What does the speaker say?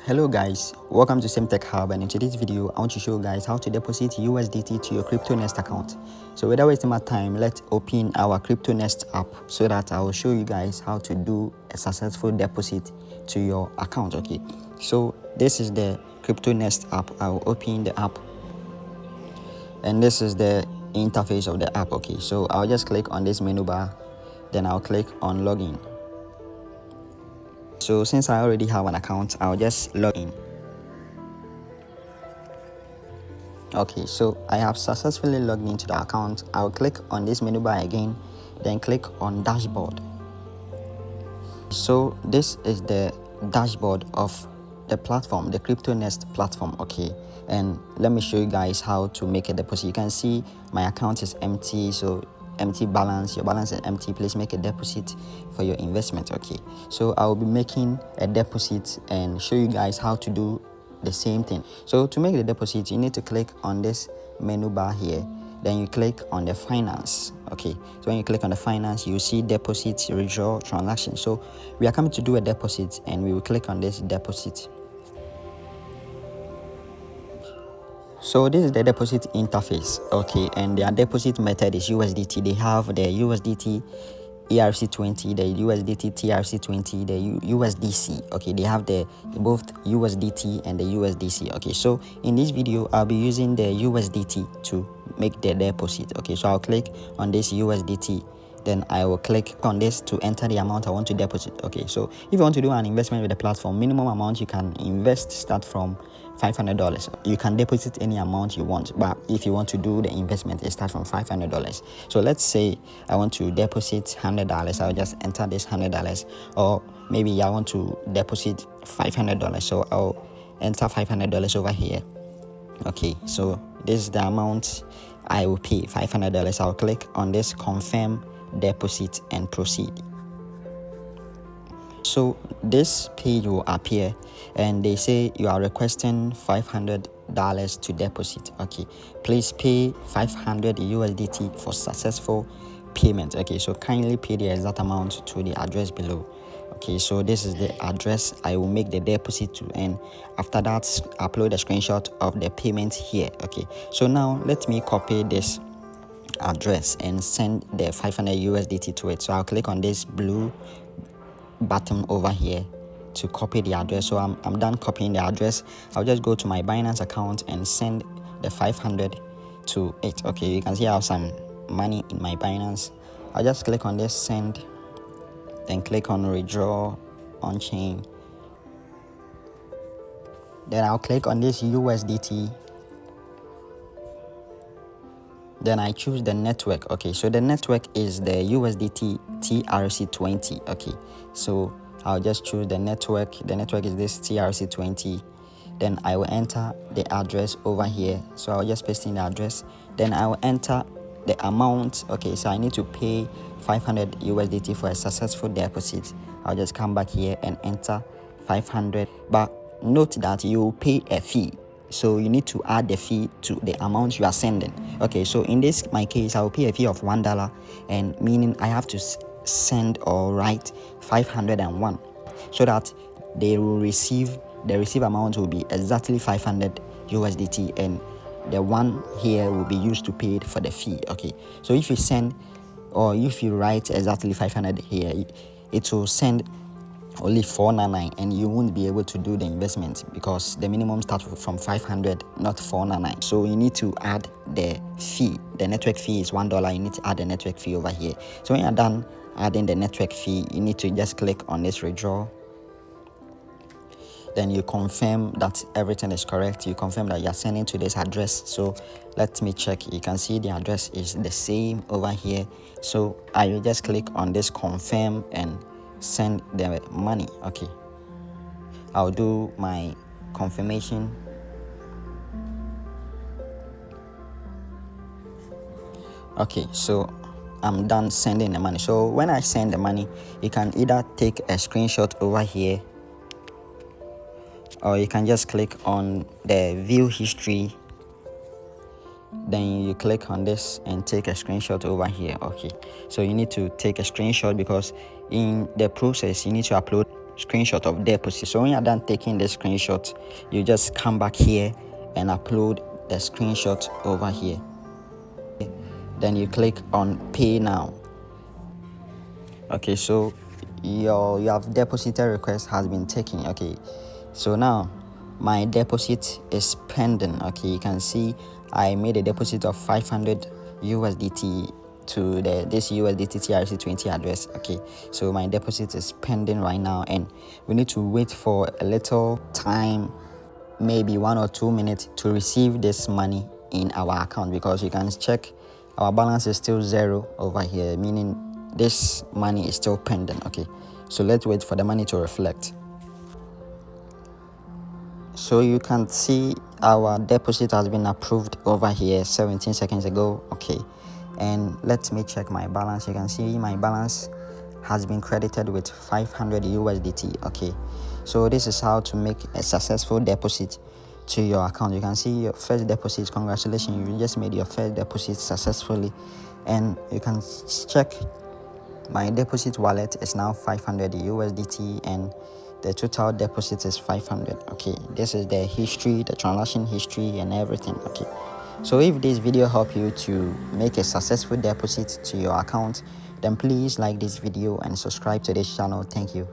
Hello guys, welcome to Tech Hub, and in today's video I want to show you guys how to deposit USDT to your CryptoNest account. So without wasting my time, let's open our CryptoNest app so that I will show you guys how to do a successful deposit to your account. Okay, so this is the CryptoNest app. I will open the app and this is the interface of the app. Okay, so I'll just click on this menu bar, then I'll click on login. So since I already have an account, I'll just log in. Okay, so I have successfully logged into the account. I'll click on this menu bar again, then click on dashboard. So this is the dashboard of the platform, the CryptoNest platform. Okay, and let me show you guys how to make a deposit. You can see my account is empty, so empty balance. Your balance is empty. Please make a deposit for your investment. Okay, so I will be making a deposit and show you guys how to do the same thing. So to make the deposit, you need to click on this menu bar here, then you click on the finance. Okay, so when you click on the finance, you see deposit, withdraw, transaction. So we are coming to do a deposit and we will click on this deposit. So this is the deposit interface. Okay, and their deposit method is USDT. They have the USDT ERC20, the USDT TRC20, the USDC. Okay, they have the both USDT and the USDC. Okay, so in this video I'll be using the USDT to make the deposit. Okay, so I'll click on this USDT, then I will click on this to enter the amount I want to deposit. Okay, so if you want to do an investment with the platform, minimum amount you can invest start from $500. You can deposit any amount you want, but if you want to do the investment, it starts from $500. So let's say I want to deposit $100. I'll just enter this $100, or maybe I want to deposit $500, so I'll enter $500 over here. Okay, so this is the amount I will pay, $500. I'll click on this confirm deposit and proceed. So this page will appear and they say you are requesting $500 to deposit. Okay, please pay 500 USDT for successful payment. Okay, so kindly pay the exact amount to the address below. Okay, so this is the address I will make the deposit to, and after that upload a screenshot of the payment here. Okay, so now let me copy this address and send the 500 USDT to it. So I'll click on this blue button over here to copy the address. So I'm done copying the address. I'll just go to my Binance account and send the 500 to it. Okay, you can see I have some money in my Binance. I'll just click on this send, then click on withdraw on chain, then I'll click on this USDT, then I choose the network. Okay, so the network is the USDT TRC20. Okay, so I'll just choose the network. The network is this TRC20. Then I will enter the address over here. So I'll just paste in the address. Then I will enter the amount. Okay, so I need to pay 500 USDT for a successful deposit. I'll just come back here and enter 500. But note that you will pay a fee. So you need to add the fee to the amount you are sending. Okay, so in my case, I will pay a fee of $1, and meaning I have to send or write 501, so that they will receive amount will be exactly 500 USDT, and the one here will be used to pay for the fee. Okay, so if you send or if you write exactly 500 here, it will send only $499, and you won't be able to do the investment because the minimum starts from 500, not $499. So you need to add the fee. The network fee is $1. You need to add the network fee over here. So when you're done adding the network fee, you need to just click on this withdraw. Then you confirm that everything is correct. You confirm that you're sending to this address. So let me check. You can see the address is the same over here. So I will just click on this confirm and send the money. Okay, I'll do my confirmation. Okay, so I'm done sending the money. So when I send the money, you can either take a screenshot over here, or you can just click on the view history, then you click on this and take a screenshot over here. Okay, so you need to take a screenshot because in the process you need to upload screenshot of deposit. So when you're done taking the screenshot, you just come back here and upload the screenshot over here. Then you click on pay now. Okay, so your depositor request has been taken. Okay, so now my deposit is pending. Okay, you can see I made a deposit of 500 USDT to this USDT TRC20 address. Okay, so my deposit is pending right now, and we need to wait for a little time, maybe 1 or 2 minutes, to receive this money in our account, because you can check our balance is still zero over here, meaning this money is still pending. Okay, so let's wait for the money to reflect. So you can see our deposit has been approved over here 17 seconds ago. Okay, and let me check my balance. You can see my balance has been credited with 500 USDT. Okay, so this is how to make a successful deposit to your account. You can see your first deposit. Congratulations, you just made your first deposit successfully. And you can check my deposit wallet is now 500 USDT, and the total deposit is 500. Okay, this is the history, the transaction history and everything. Okay, so if this video helped you to make a successful deposit to your account, then please like this video and subscribe to this channel. Thank you.